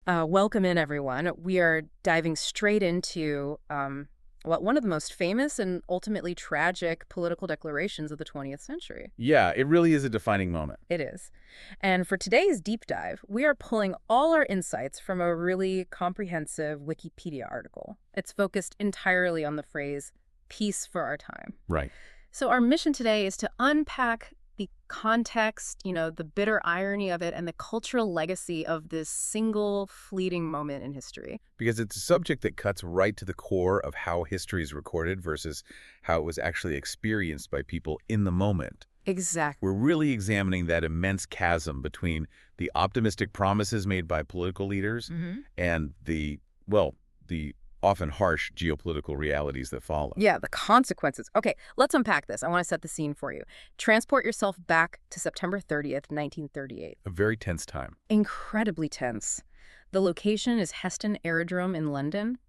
Welcome in, everyone. We are diving straight into one of the most famous and ultimately tragic political declarations of the 20th century. Yeah, it really is a defining moment. It is. And for today's deep dive, we are pulling all our insights from a really comprehensive Wikipedia article. It's focused entirely on the phrase, peace for our time. Right. So our mission today is to unpack the context, the bitter irony of it, and the cultural legacy of this single fleeting moment in history. Because it's a subject that cuts right to the core of how history is recorded versus how it was actually experienced by people in the moment. Exactly. We're really examining that immense chasm between the optimistic promises made by political leaders and the often harsh geopolitical realities that follow. Yeah, the consequences. Okay, let's unpack this. I want to set the scene for you. Transport yourself back to September 30th, 1938. A very tense time. Incredibly tense. The location is Heston Aerodrome in London.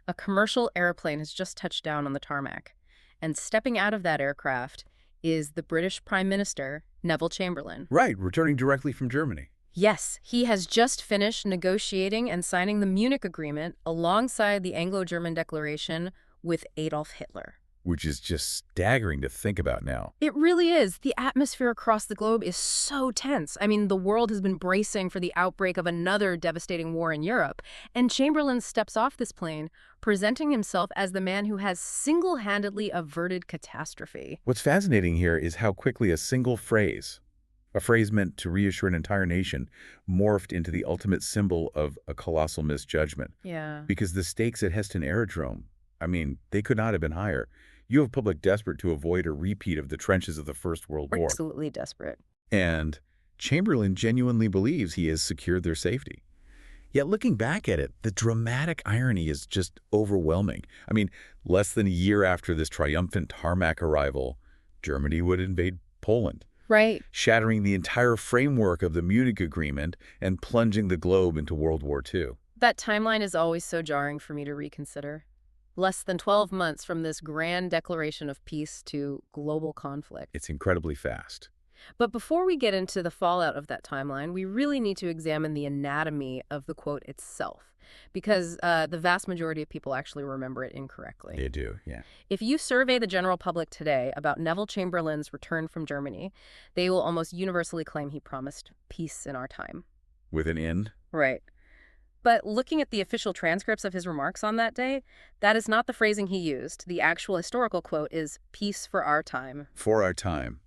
A commercial airplane has just touched down on the tarmac. And stepping out of that aircraft is the British Prime Minister, Neville Chamberlain. Right, returning directly from Germany. Yes, he has just finished negotiating and signing the Munich Agreement alongside the Anglo-German Declaration with Adolf Hitler. Which is just staggering to think about now. It really is. The atmosphere across the globe is so tense. I mean, the world has been bracing for the outbreak of another devastating war in Europe. And Chamberlain steps off this plane, presenting himself as the man who has single-handedly averted catastrophe. What's fascinating here is how quickly a single phrase, a phrase meant to reassure an entire nation, morphed into the ultimate symbol of a colossal misjudgment. Yeah. Because the stakes at Heston Aerodrome, they could not have been higher. You have a public desperate to avoid a repeat of the trenches of the First World War. Absolutely desperate. And Chamberlain genuinely believes he has secured their safety. Yet looking back at it, the dramatic irony is just overwhelming. Less than a year after this triumphant tarmac arrival, Germany would invade Poland. Right. Shattering the entire framework of the Munich Agreement and plunging the globe into World War II. That timeline is always so jarring for me to reconsider. Less than 12 months from this grand declaration of peace to global conflict. It's incredibly fast. But before we get into the fallout of that timeline, we really need to examine the anatomy of the quote itself, because the vast majority of people actually remember it incorrectly. They do, yeah. If you survey the general public today about Neville Chamberlain's return from Germany, they will almost universally claim he promised peace in our time. With an N? Right. But looking at the official transcripts of his remarks on that day, that is not the phrasing he used. The actual historical quote is, peace for our time. For our time.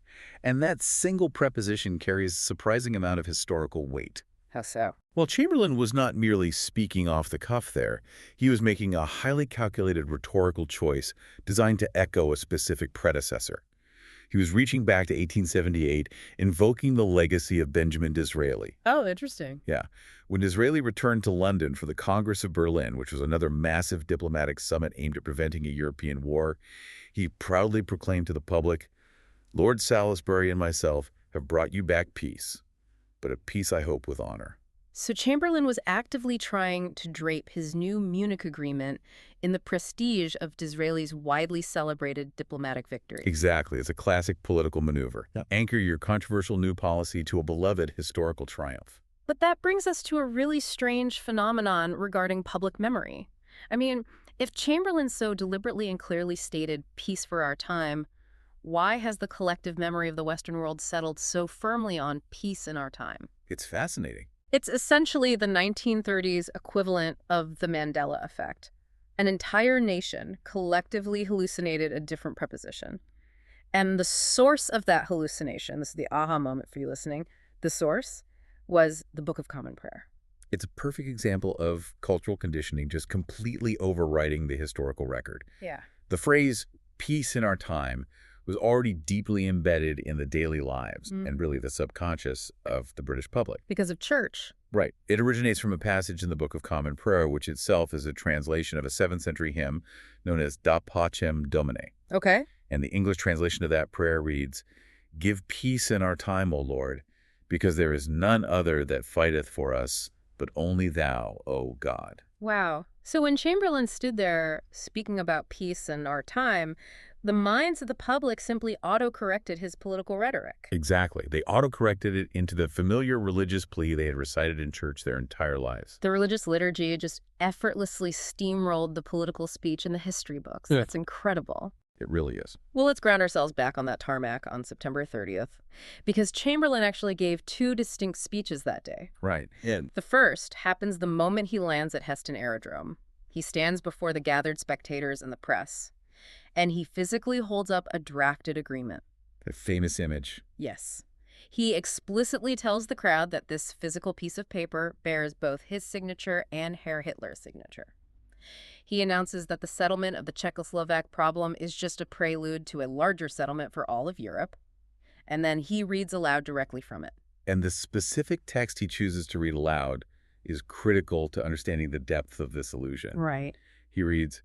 And that single preposition carries a surprising amount of historical weight. How so? Well, Chamberlain was not merely speaking off the cuff there. He was making a highly calculated rhetorical choice designed to echo a specific predecessor. He was reaching back to 1878, invoking the legacy of Benjamin Disraeli. Oh, interesting. Yeah. When Disraeli returned to London for the Congress of Berlin, which was another massive diplomatic summit aimed at preventing a European war, he proudly proclaimed to the public, "Lord Salisbury and myself have brought you back peace, but a peace I hope with honor." So Chamberlain was actively trying to drape his new Munich Agreement in the prestige of Disraeli's widely celebrated diplomatic victory. Exactly. It's a classic political maneuver. Yep. Anchor your controversial new policy to a beloved historical triumph. But that brings us to a really strange phenomenon regarding public memory. If Chamberlain so deliberately and clearly stated peace for our time, why has the collective memory of the Western world settled so firmly on peace in our time? It's fascinating. It's essentially the 1930s equivalent of the Mandela effect. An entire nation collectively hallucinated a different preposition. And the source of that hallucination, this is the aha moment for you listening, the source was the Book of Common Prayer. It's a perfect example of cultural conditioning just completely overwriting the historical record. Yeah. The phrase, peace in our time, was already deeply embedded in the daily lives and really the subconscious of the British public. Because of church. Right. It originates from a passage in the Book of Common Prayer, which itself is a translation of a 7th century hymn known as Da Pacem Domine. Okay. And the English translation of that prayer reads, "Give peace in our time, O Lord, because there is none other that fighteth for us, but only thou, O God." Wow. So when Chamberlain stood there speaking about peace in our time, The minds of the public simply auto-corrected his political rhetoric. Exactly. They autocorrected it into the familiar religious plea they had recited in church their entire lives. The religious liturgy just effortlessly steamrolled the political speech in the history books. Yeah. That's incredible. It really is. Well, let's ground ourselves back on that tarmac on September 30th, because Chamberlain actually gave two distinct speeches that day. Right. And The first happens the moment he lands at Heston Aerodrome. He stands before the gathered spectators and the press, and he physically holds up a drafted agreement. the famous image. Yes. He explicitly tells the crowd that this physical piece of paper bears both his signature and Herr Hitler's signature. He announces that the settlement of the Czechoslovak problem is just a prelude to a larger settlement for all of Europe, and then he reads aloud directly from it. And the specific text he chooses to read aloud is critical to understanding the depth of this illusion. Right. He reads,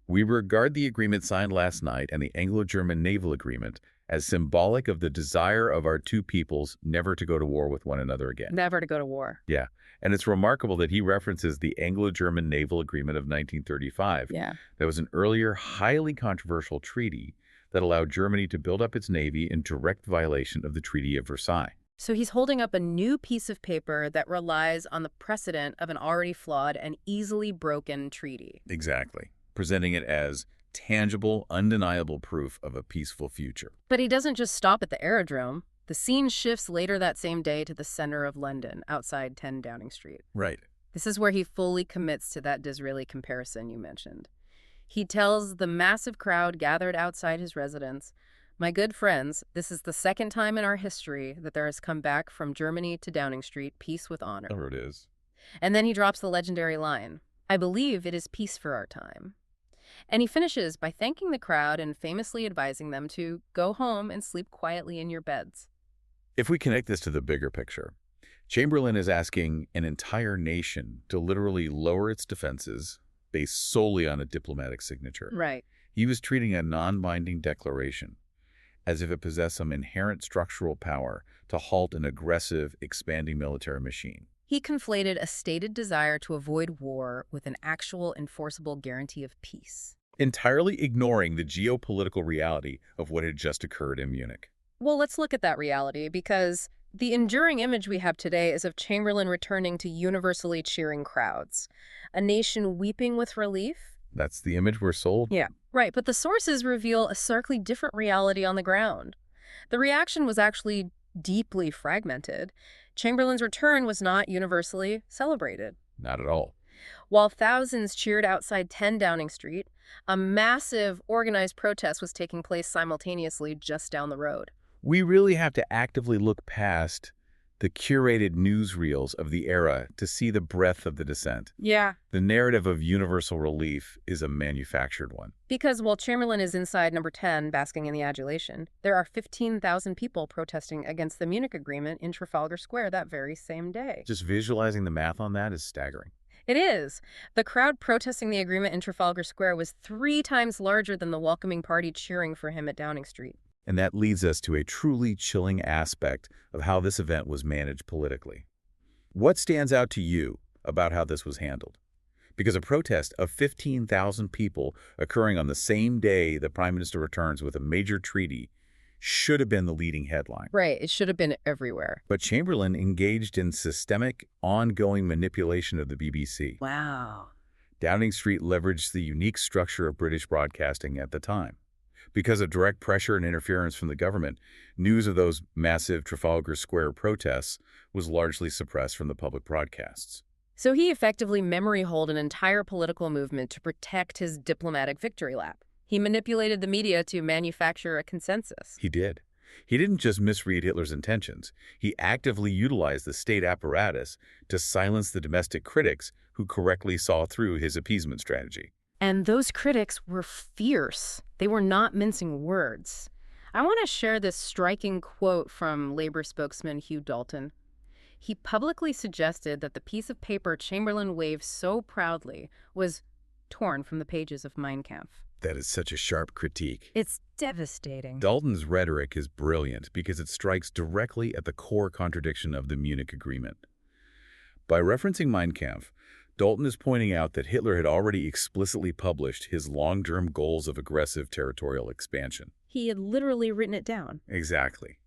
"We regard the agreement signed last night and the Anglo-German naval agreement as symbolic of the desire of our two peoples never to go to war with one another again." Never to go to war. Yeah. And it's remarkable that he references the Anglo-German Naval Agreement of 1935. Yeah. That was an earlier, highly controversial treaty that allowed Germany to build up its navy in direct violation of the Treaty of Versailles. So he's holding up a new piece of paper that relies on the precedent of an already flawed and easily broken treaty. Exactly. Presenting it as tangible, undeniable proof of a peaceful future. But he doesn't just stop at the aerodrome. The scene shifts later that same day to the center of London, outside 10 Downing Street. Right. This is where he fully commits to that Disraeli comparison you mentioned. He tells the massive crowd gathered outside his residence, "My good friends, this is the second time in our history that there has come back from Germany to Downing Street peace with honor." There it is. And then he drops the legendary line, "I believe it is peace for our time." And he finishes by thanking the crowd and famously advising them to go home and sleep quietly in your beds. If we connect this to the bigger picture, Chamberlain is asking an entire nation to literally lower its defenses based solely on a diplomatic signature. Right. He was treating a non-binding declaration as if it possessed some inherent structural power to halt an aggressive, expanding military machine. He conflated a stated desire to avoid war with an actual enforceable guarantee of peace. Entirely ignoring the geopolitical reality of what had just occurred in Munich. Well, let's look at that reality, because the enduring image we have today is of Chamberlain returning to universally cheering crowds, a nation weeping with relief. That's the image we're sold? Yeah, right, but the sources reveal a starkly different reality on the ground. The reaction was actually deeply fragmented. Chamberlain's return was not universally celebrated. Not at all. While thousands cheered outside 10 Downing Street, a massive organized protest was taking place simultaneously just down the road. We really have to actively look past the curated newsreels of the era to see the breadth of the dissent. Yeah. The narrative of universal relief is a manufactured one. Because while Chamberlain is inside number 10, basking in the adulation, there are 15,000 people protesting against the Munich Agreement in Trafalgar Square that very same day. Just visualizing the math on that is staggering. It is. The crowd protesting the agreement in Trafalgar Square was 3 times larger than the welcoming party cheering for him at Downing Street. And that leads us to a truly chilling aspect of how this event was managed politically. What stands out to you about how this was handled? Because a protest of 15,000 people occurring on the same day the Prime Minister returns with a major treaty should have been the leading headline. Right, it should have been everywhere. But Chamberlain engaged in systemic, ongoing manipulation of the BBC. Wow. Downing Street leveraged the unique structure of British broadcasting at the time. Because of direct pressure and interference from the government, news of those massive Trafalgar Square protests was largely suppressed from the public broadcasts. So he effectively memory-holed an entire political movement to protect his diplomatic victory lap. He manipulated the media to manufacture a consensus. He did. He didn't just misread Hitler's intentions. He actively utilized the state apparatus to silence the domestic critics who correctly saw through his appeasement strategy. And those critics were fierce. They were not mincing words. I want to share this striking quote from Labour spokesman Hugh Dalton. He publicly suggested that the piece of paper Chamberlain waved so proudly was torn from the pages of Mein Kampf. That is such a sharp critique. It's devastating. Dalton's rhetoric is brilliant because it strikes directly at the core contradiction of the Munich Agreement. By referencing Mein Kampf, Dalton is pointing out that Hitler had already explicitly published his long-term goals of aggressive territorial expansion. He had literally written it down. Exactly.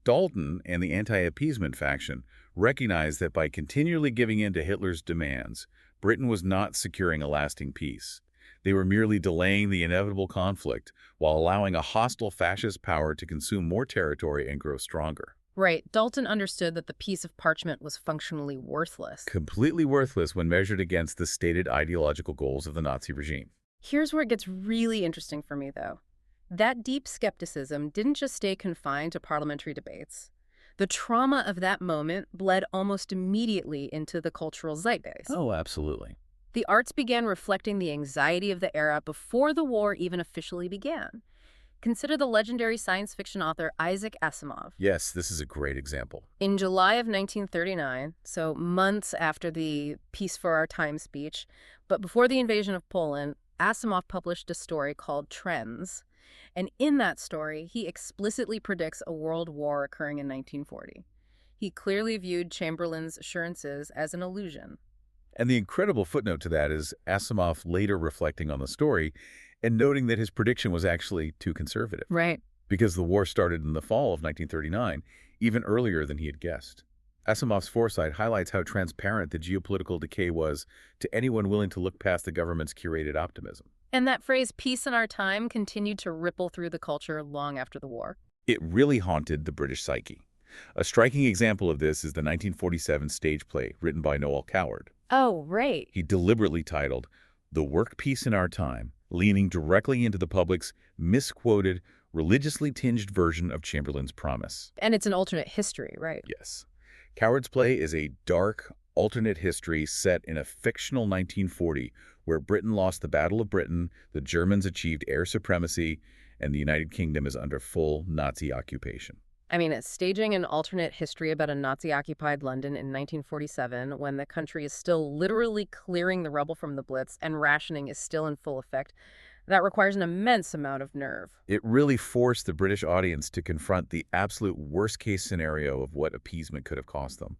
Dalton and the anti-appeasement faction recognized that by continually giving in to Hitler's demands, Britain was not securing a lasting peace. They were merely delaying the inevitable conflict while allowing a hostile fascist power to consume more territory and grow stronger. Right. Dalton understood that the piece of parchment was functionally worthless. Completely worthless when measured against the stated ideological goals of the Nazi regime. Here's where it gets really interesting for me, though. That deep skepticism didn't just stay confined to parliamentary debates. The trauma of that moment bled almost immediately into the cultural zeitgeist. Oh, absolutely. The arts began reflecting the anxiety of the era before the war even officially began. Consider the legendary science fiction author Isaac Asimov. Yes, this is a great example. In July of 1939, so months after the Peace for Our Time speech, but before the invasion of Poland, Asimov published a story called Trends. And in that story, he explicitly predicts a world war occurring in 1940. He clearly viewed Chamberlain's assurances as an illusion. And the incredible footnote to that is Asimov later reflecting on the story and noting that his prediction was actually too conservative. Right. Because the war started in the fall of 1939, even earlier than he had guessed. Asimov's foresight highlights how transparent the geopolitical decay was to anyone willing to look past the government's curated optimism. And that phrase, peace in our time, continued to ripple through the culture long after the war. It really haunted the British psyche. A striking example of this is the 1947 stage play written by Noel Coward. Oh, right. He deliberately titled The Work Piece in Our Time, leaning directly into the public's misquoted, religiously tinged version of Chamberlain's promise. And it's an alternate history, right? Yes. Coward's play is a dark, alternate history set in a fictional 1940 where Britain lost the Battle of Britain, the Germans achieved air supremacy, and the United Kingdom is under full Nazi occupation. I mean, it's staging an alternate history about a Nazi-occupied London in 1947 when the country is still literally clearing the rubble from the Blitz and rationing is still in full effect. That requires an immense amount of nerve. It really forced the British audience to confront the absolute worst-case scenario of what appeasement could have cost them.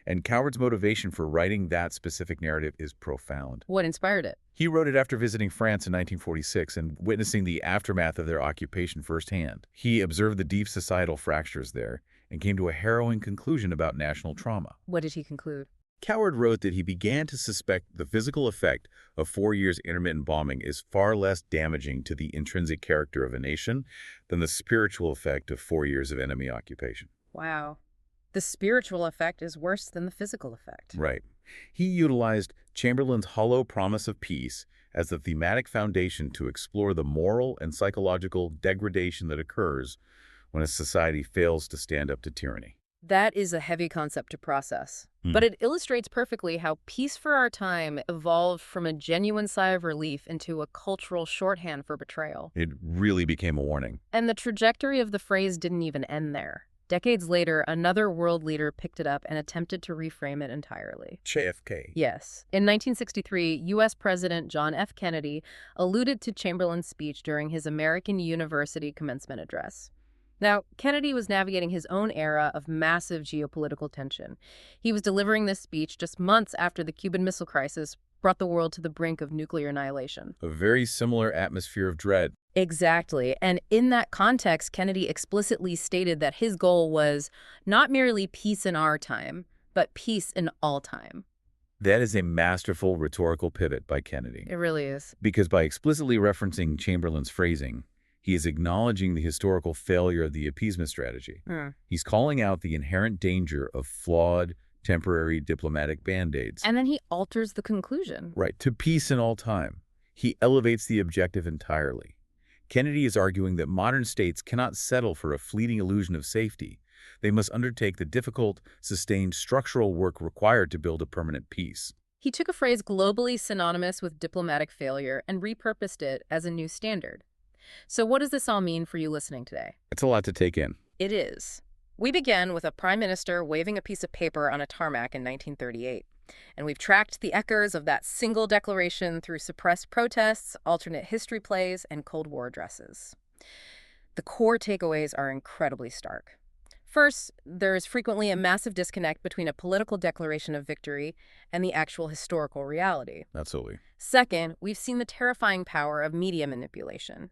And Coward's motivation for writing that specific narrative is profound. What inspired it? He wrote it after visiting France in 1946 and witnessing the aftermath of their occupation firsthand. He observed the deep societal fractures there and came to a harrowing conclusion about national trauma. What did he conclude? Coward wrote that he began to suspect the physical effect of 4 years intermittent bombing is far less damaging to the intrinsic character of a nation than the spiritual effect of 4 years of enemy occupation. Wow. The spiritual effect is worse than the physical effect. Right. He utilized Chamberlain's hollow promise of peace as the thematic foundation to explore the moral and psychological degradation that occurs when a society fails to stand up to tyranny. That is a heavy concept to process. But it illustrates perfectly how peace for our time evolved from a genuine sigh of relief into a cultural shorthand for betrayal. It really became a warning. And the trajectory of the phrase didn't even end there. Decades later, another world leader picked it up and attempted to reframe it entirely. JFK. Yes. In 1963, U.S. President John F. Kennedy alluded to Chamberlain's speech during his American University commencement address. Now, Kennedy was navigating his own era of massive geopolitical tension. He was delivering this speech just months after the Cuban Missile Crisis brought the world to the brink of nuclear annihilation. A very similar atmosphere of dread. Exactly. And in that context, Kennedy explicitly stated that his goal was not merely peace in our time, but peace in all time. That is a masterful rhetorical pivot by Kennedy. It really is. Because by explicitly referencing Chamberlain's phrasing, he is acknowledging the historical failure of the appeasement strategy. He's calling out the inherent danger of flawed, temporary diplomatic band-aids. And then he alters the conclusion. Right, to peace in all time. He elevates the objective entirely. Kennedy is arguing that modern states cannot settle for a fleeting illusion of safety. They must undertake the difficult, sustained structural work required to build a permanent peace. He took a phrase globally synonymous with diplomatic failure and repurposed it as a new standard. So what does this all mean for you listening today? It's a lot to take in. It is. We began with a prime minister waving a piece of paper on a tarmac in 1938. And we've tracked the echoes of that single declaration through suppressed protests, alternate history plays, and Cold War addresses. The core takeaways are incredibly stark. First, there is frequently a massive disconnect between a political declaration of victory and the actual historical reality. Absolutely. Second, we've seen the terrifying power of media manipulation.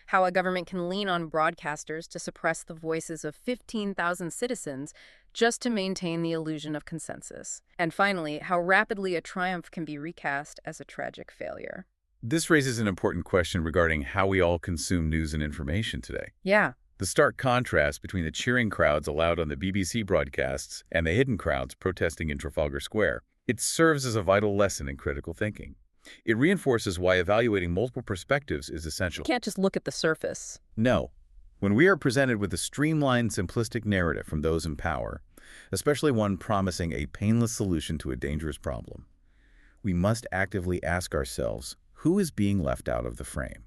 How a government can lean on broadcasters to suppress the voices of 15,000 citizens just to maintain the illusion of consensus. And finally, how rapidly a triumph can be recast as a tragic failure. This raises an important question regarding how we all consume news and information today. Yeah. The stark contrast between the cheering crowds allowed on the BBC broadcasts and the hidden crowds protesting in Trafalgar Square. It serves as a vital lesson in critical thinking. It reinforces why evaluating multiple perspectives is essential. You can't just look at the surface. No. When we are presented with a streamlined, simplistic narrative from those in power, especially one promising a painless solution to a dangerous problem, we must actively ask ourselves, who is being left out of the frame?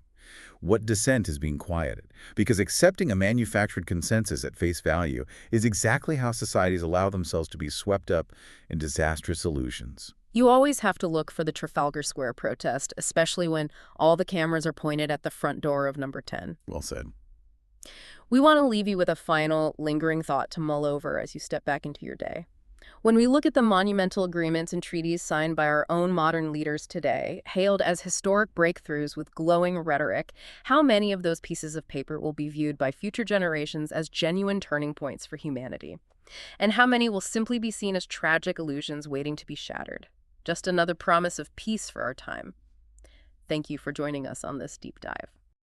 What dissent is being quieted? Because accepting a manufactured consensus at face value is exactly how societies allow themselves to be swept up in disastrous illusions. You always have to look for the Trafalgar Square protest, especially when all the cameras are pointed at the front door of number 10. Well said. We want to leave you with a final, lingering thought to mull over as you step back into your day. When we look at the monumental agreements and treaties signed by our own modern leaders today, hailed as historic breakthroughs with glowing rhetoric, how many of those pieces of paper will be viewed by future generations as genuine turning points for humanity? And how many will simply be seen as tragic illusions waiting to be shattered? Just another promise of peace for our time. Thank you for joining us on this deep dive.